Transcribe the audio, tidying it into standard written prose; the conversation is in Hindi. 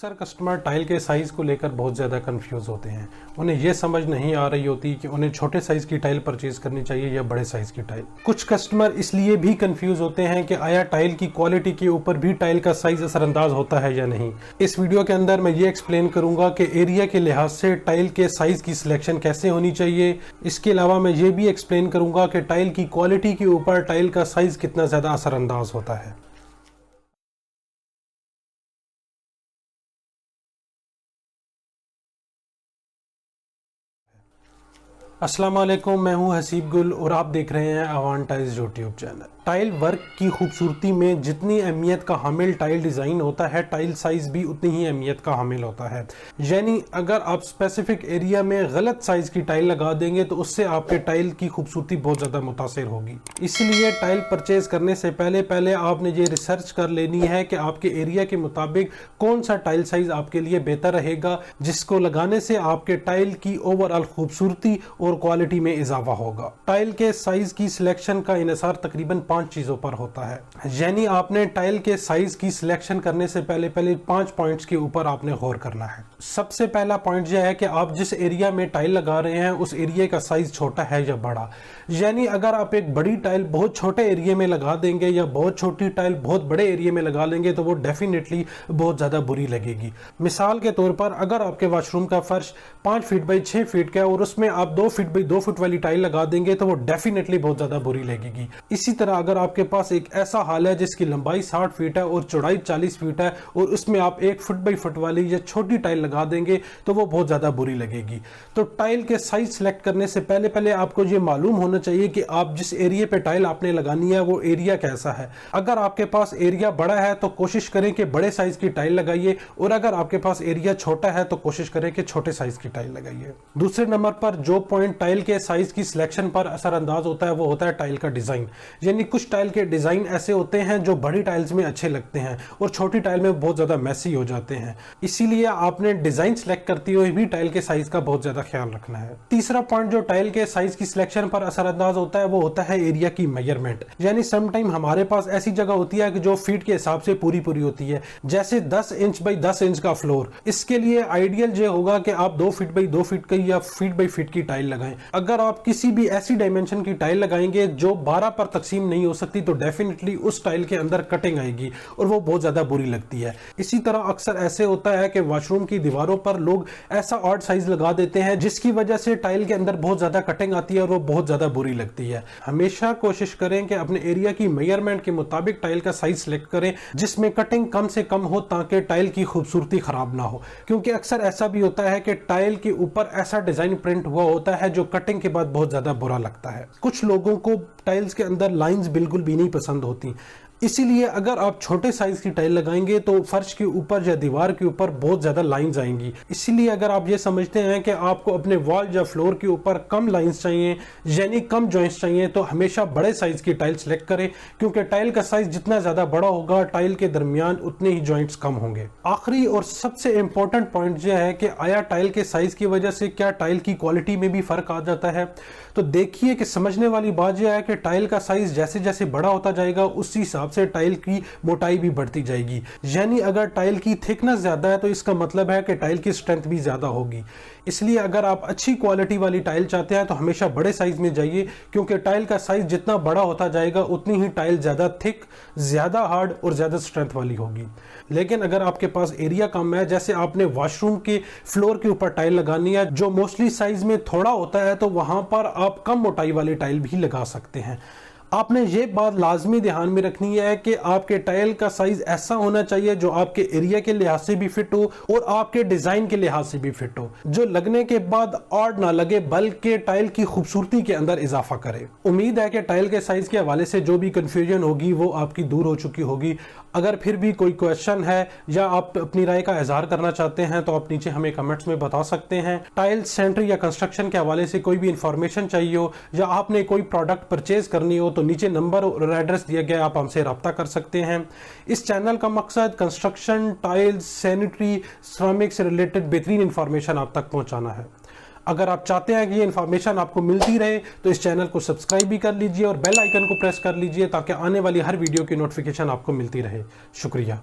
अक्सर कस्टमर टाइल के साइज़ को लेकर बहुत ज़्यादा कंफ्यूज होते हैं। उन्हें ये समझ नहीं आ रही होती कि उन्हें छोटे साइज़ की टाइल परचेज करनी चाहिए या बड़े साइज़ की टाइल। कुछ कस्टमर इसलिए भी कंफ्यूज होते हैं कि आया टाइल की क्वालिटी के ऊपर भी टाइल का साइज़ असरअंदाज होता है या नहीं। इस वीडियो के अंदर मैं ये एक्सप्लेन करूंगा कि एरिया के लिहाज से टाइल के साइज़ की सिलेक्शन कैसे होनी चाहिए। इसके अलावा मैं ये भी एक्सप्लेन करूंगा कि टाइल की क्वालिटी के ऊपर टाइल का साइज़ कितना ज़्यादा असरअंदाज होता है। अस्सलाम वालेकुम, मैं हूं हसीब गुल और आप देख रहे हैं Awan tiles YouTube channel. Tile work की खूबसूरती में जितनी अहमियत का हामिल टाइल डिज़ाइन होता है, टाइल साइज़ भी उतनी ही अहमियत का हामिल होता है। यानी अगर आप स्पेसिफिक एरिया में गलत साइज़ की टाइल लगा देंगे तो उससे आपके टाइल की खूबसूरती बहुत ज़्यादा मुतासिर होगी। इसलिए टाइल परचेज करने से पहले आपने ये रिसर्च कर लेनी है कि आपके एरिया के मुताबिक कौन सा टाइल साइज़ आपके लिए बेहतर रहेगा, जिसको लगाने से आपके टाइल की ओवरऑल खूबसूरती और क्वालिटी में इजाफा होगा। टाइल के साइज की सिलेक्शन का इन्हिसार तकरीबन 5 चीजों पर होता है। यानी आपने टाइल के साइज की सिलेक्शन करने से पहले 5 पॉइंट्स के ऊपर आपने गौर करना है। सबसे पहला पॉइंट यह है कि आप जिस एरिया में टाइल लगा रहे हैं उस एरिया का साइज छोटा है या बड़ा। यानी अगर आप एक बड़ी टाइल बहुत छोटे एरिया में लगा देंगे या बहुत छोटी टाइल बहुत बड़े एरिया में लगा लेंगे तो वो डेफिनेटली बहुत ज्यादा बुरी लगेगी। मिसाल के तौर पर अगर आपके वॉशरूम का फर्श 5 फीट बाई 6 फीट का है और उसमें आप 2 फीट बाई 2 फुट वाली टाइल लगा देंगे तो वो डेफिनेटली बहुत ज्यादा बुरी लगेगी। इसी तरह अगर आपके पास एक ऐसा हाल है जिसकी लंबाई 60 फीट है और चौड़ाई 40 फीट है और उसमें आप 1 फुट बाई फुट वाली या छोटी टाइल लगा देंगे तो वो बहुत ज्यादा बुरी लगेगी। तो टाइल के साइज सेलेक्ट करने से पहले आपको ये मालूम होना चाहिए कि आप जिस एरिया पे टाइल आपने लगानी है वो एरिया कैसा है। अगर आपके पास एरिया बड़ा है तो कोशिश करें कि बड़े साइज की टाइल लगाइए और अगर आपके पास एरिया छोटा है तो कोशिश करें कि छोटे साइज की टाइल लगाइए। दूसरे नंबर पर जो पॉइंट टाइल के साइज की सिलेक्शन पर असरअंदाज होता है वो होता है टाइल का डिजाइन। यानी कुछ टाइल के डिजाइन ऐसे होते हैं जो बड़ी टाइल्स में अच्छे लगते हैं और छोटी टाइल में बहुत ज्यादा मैसी हो जाते हैं। इसीलिए आपने डिजाइन सेलेक्ट करते हुए भी टाइल के साइज का बहुत ज्यादा ख्याल रखना है। तीसरा पॉइंट जो टाइल के साइज की सिलेक्शन पर असरअंदाज होता है वो होता है एरिया की मेजरमेंट। यानी समटाइम हमारे पास ऐसी जगह होती है कि जो फीट के हिसाब से पूरी होती है, जैसे 10 इंच बाई 10 इंच का फ्लोर। इसके लिए आइडियल ये होगा कि आप 2 फीट बाई 2 फीट की या फीट बाई फीट की टाइल लगाएं। अगर आप किसी भी ऐसी डायमेंशन की टाइल लगाएंगे जो 12 पर तकसीम नहीं हो सकती तो डेफिनेटली उस टाइल के अंदर कटिंग आएगी और वो बहुत ज्यादा बुरी लगती है। इसी तरह अक्सर ऐसे होता है कि वॉशरूम की दीवारों पर लोग ऐसा ऑड साइज लगा देते हैं जिसकी वजह से टाइल के अंदर बहुत ज्यादा कटिंग आती है और वो बहुत ज्यादा बुरी लगती है। हमेशा कोशिश करें कि अपने एरिया की मेजरमेंट के मुताबिक टाइल का साइज सिलेक्ट करें जिसमें कटिंग कम से कम हो ताकि टाइल की खूबसूरती खराब ना हो। क्योंकि अक्सर ऐसा भी होता है कि टाइल के ऊपर ऐसा डिजाइन प्रिंट हुआ होता है जो कटिंग के बाद बहुत ज्यादा बुरा लगता है। कुछ लोगों को टाइल्स के अंदर लाइंस बिल्कुल भी नहीं पसंद होती। इसीलिए अगर आप छोटे साइज की टाइल लगाएंगे तो फर्श के ऊपर या दीवार के ऊपर बहुत ज्यादा लाइंस आएंगी। इसीलिए अगर आप ये समझते हैं कि आपको अपने वॉल या फ्लोर के ऊपर कम लाइंस चाहिए यानी कम जॉइंट्स चाहिए तो हमेशा बड़े साइज की टाइल सेलेक्ट करें, क्योंकि टाइल का साइज जितना ज्यादा बड़ा होगा टाइल के दरमियान उतने ही जॉइंट्स कम होंगे। आखिरी और सबसे इंपॉर्टेंट पॉइंट यह है कि आया टाइल के साइज की वजह से क्या टाइल की क्वालिटी में भी फर्क आ जाता है। तो देखिए कि समझने वाली बात यह है कि टाइल का साइज जैसे जैसे बड़ा होता जाएगा उसी हिसाब से टाइल की मोटाई भी बढ़ती जाएगी। यानी अगर टाइल की थिकनेस ज्यादा है तो इसका मतलब है कि टाइल की स्ट्रेंथ भी ज्यादा होगी। इसलिए अगर आप अच्छी क्वालिटी वाली टाइल चाहते हैं तो हमेशा बड़े साइज में जाइए, क्योंकि टाइल का साइज जितना बड़ा होता जाएगा उतनी ही टाइल ज्यादा थिक, ज्यादा हार्ड और ज्यादा स्ट्रेंथ वाली होगी। लेकिन अगर आपके पास एरिया कम है, जैसे आपने वॉशरूम के फ्लोर के ऊपर टाइल लगानी है जो मोस्टली साइज में थोड़ा होता है, तो वहां पर आप कम मोटाई वाली टाइल भी लगा सकते हैं। आपने ये बात लाजमी ध्यान में रखनी है कि आपके टाइल का साइज ऐसा होना चाहिए जो आपके एरिया के लिहाज से भी फिट हो और आपके डिजाइन के लिहाज से भी फिट हो, जो लगने के बाद ऑड ना लगे बल्कि टाइल की खूबसूरती के अंदर इजाफा करे। उम्मीद है कि टाइल के साइज के हवाले से जो भी कंफ्यूजन होगी वो आपकी दूर हो चुकी होगी। अगर फिर भी कोई क्वेश्चन है या आप अपनी राय का इजहार करना चाहते हैं तो आप नीचे हमें कमेंट्स में बता सकते हैं। टाइल सेंटर या कंस्ट्रक्शन के हवाले से कोई भी इंफॉर्मेशन चाहिए हो या आपने कोई प्रोडक्ट परचेज करनी हो तो नीचे नंबर और एड्रेस दिया गया, आप हमसे रब्ता कर सकते हैं। इस चैनल का मकसद कंस्ट्रक्शन, टाइल्स, सैनिटरी, सिरेमिक से रिलेटेड बेहतरीन इंफॉर्मेशन आप तक पहुंचाना है। अगर आप चाहते हैं कि ये इंफॉर्मेशन आपको मिलती रहे तो इस चैनल को सब्सक्राइब भी कर लीजिए और बेल आइकन को प्रेस कर लीजिए ताकि आने वाली हर वीडियो की नोटिफिकेशन आपको मिलती रहे। शुक्रिया।